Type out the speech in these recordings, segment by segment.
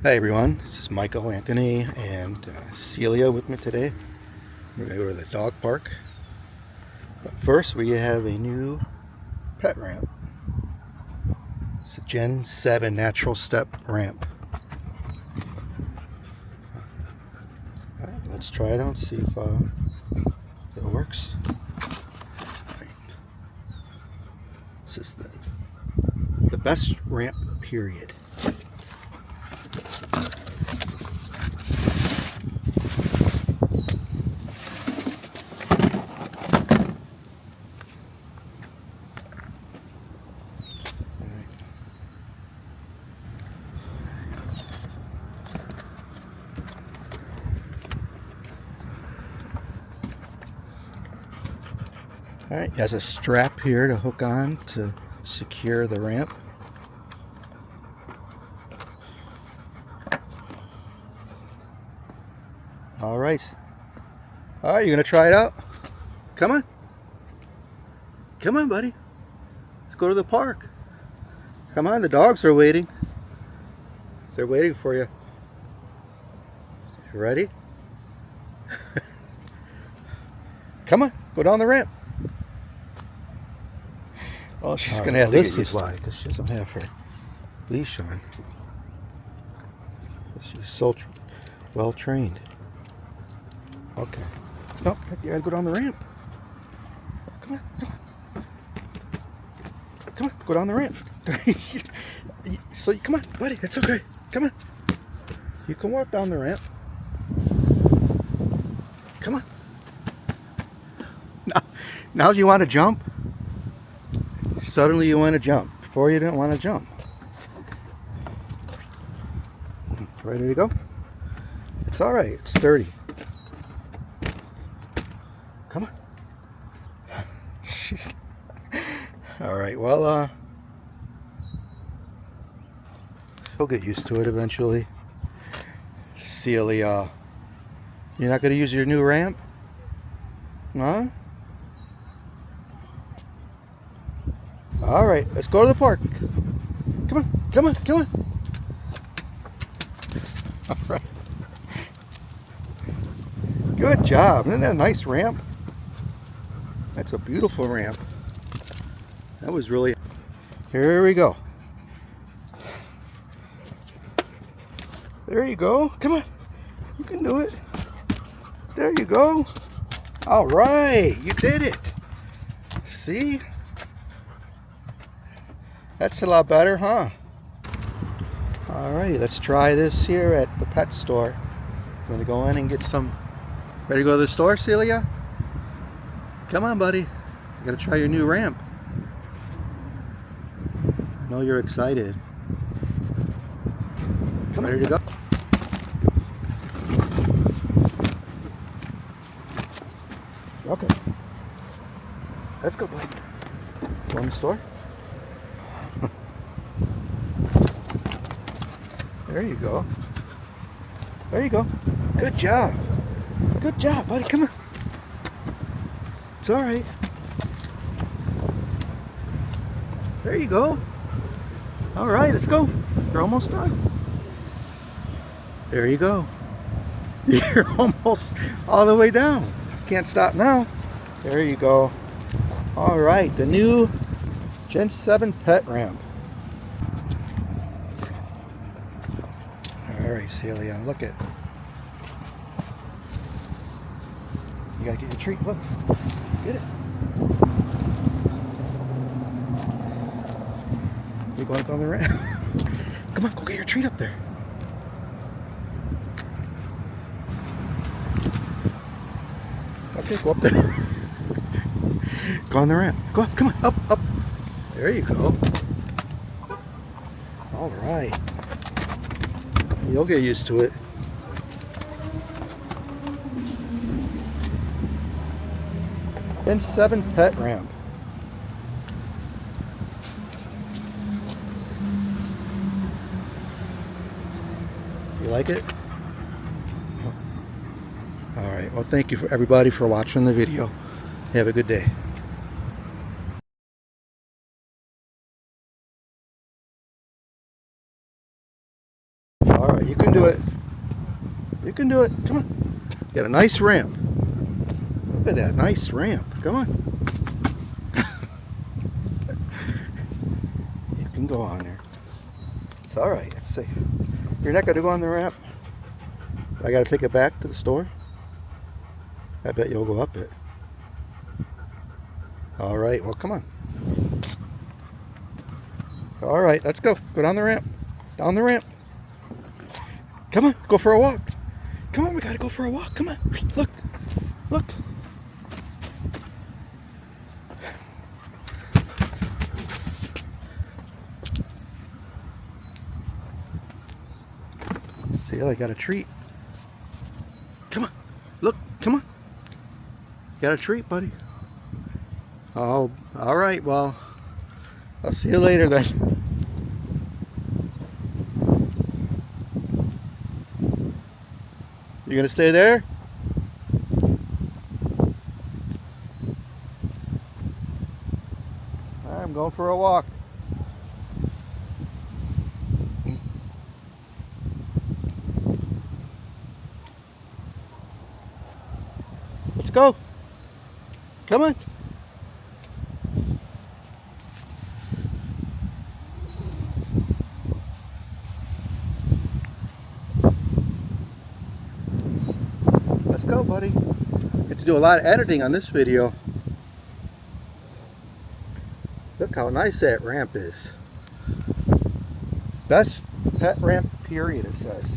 Hi everyone, this is Michael, Anthony, and Celia with me today. We're going to go to the dog park. But first we have a new pet ramp. It's a Gen 7 natural step ramp. Alright, let's try it out and see if it works. Right. This is the best ramp, period. Alright, it has a strap here to hook on to secure the ramp. Alright, you're going to try it out? Come on. Come on, buddy. Let's go to the park. Come on, the dogs are waiting. They're waiting for you. You ready? Come on, go down the ramp. Oh, she's going to have to get used why, because she doesn't have her leash on. She's so well trained. Okay. No, you gotta go down the ramp. Come on, come on. Come on, go down the ramp. So, come on, buddy, it's okay. Come on. You can walk down the ramp. Come on. Now you want to jump? Suddenly you want to jump. Before you didn't want to jump. Ready to go? It's alright, it's sturdy. Come on. She's alright, well, he'll get used to it eventually. Celia, you're not going to use your new ramp? Huh? Alright, let's go to the park. Come on, come on, come on. Alright. Good job. Isn't that a nice ramp? That's a beautiful ramp. That was really... Here we go. There you go. Come on. You can do it. There you go. Alright, you did it. See? That's a lot better, huh? Alrighty, let's try this here at the pet store. I'm gonna go in and get some. Ready to go to the store, Celia? Come on, buddy. You gotta try your new ramp. I know you're excited. Come on, ready to go? Okay. Let's go, buddy. Go in the store? There you go. There you go. Good job. Good job, buddy. Come on. It's all right. There you go. All right, let's go. You're almost done. There you go. You're almost all the way down. Can't stop now. There you go. All right, the new Gen 7 pet ramp. Alright, Celia, look it. You gotta get your treat. Look. Get it. You going on the ramp? Come on, go get your treat up there. Okay, go up there. Go on the ramp. Go up, come on, up, up. There you go. Alright. You'll get used to it. Gen 7 pet ramp. You like it? Alright, well thank you for everybody for watching the video. Have a good day. Alright. right, you can do it. You can do it. Come on. Got a nice ramp. Look at that nice ramp. Come on. You can go on there. It's all right. It's safe. You're not going to go on the ramp. I got to take it back to the store. I bet you'll go up it. All right. Well, come on. All right. Let's go. Go down the ramp. Down the ramp. Come on. Go for a walk. Come on. We got to go for a walk. Come on. Look. Look. Celia got a treat. Come on. Look. Come on. Got a treat, buddy. Oh, all right. Well, I'll see you later then. You gonna stay there? I'm going for a walk. Let's go. Come on. Let's go, buddy. Get to do a lot of editing on this video. Look how nice that ramp is. Best pet ramp, period, it says.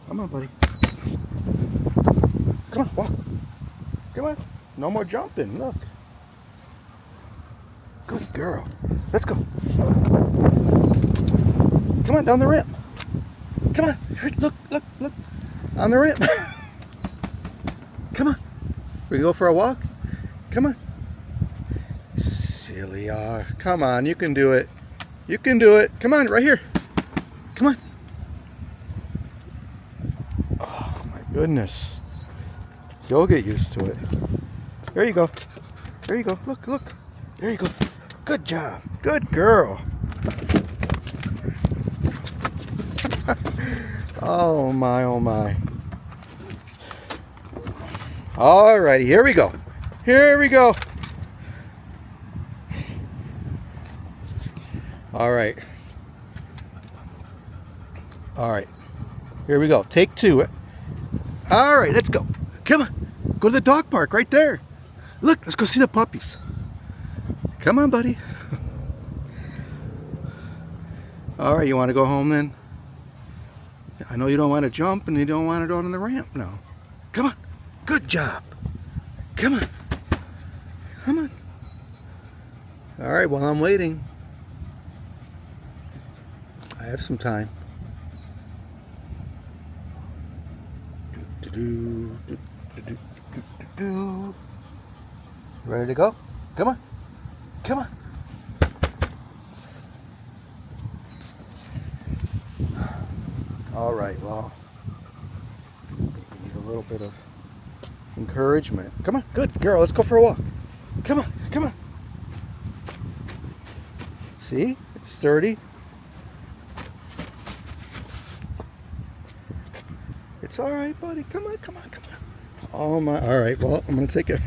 Come on, buddy. Come on, walk. Come on. No more jumping. Look. Good girl. Let's go. Come on, down the ramp. Come on. Look, look, look. On the ramp. Come on. We can go for a walk? Come on. Celia. Come on. You can do it. You can do it. Come on, right here. Come on. Oh, my goodness. You'll get used to it. There you go. There you go. Look, look. There you go. Good job. Good girl. Oh my, oh my. Alrighty, here we go. Here we go. Alright. Alright. Here we go. Take two. Alright, let's go. Come on. Go to the dog park right there. Look, let's go see the puppies. Come on, buddy. Alright, you want to go home then? I know you don't want to jump and you don't want to go on the ramp now. Come on. Good job. Come on. Come on. Alright, while I'm waiting, I have some time. Ready to go? Come on. Come on. All right, well, we need a little bit of encouragement. Come on, good girl, let's go for a walk. Come on, come on. See, it's sturdy. It's all right, buddy. Come on, come on, come on. Oh my, all right, well, I'm gonna take a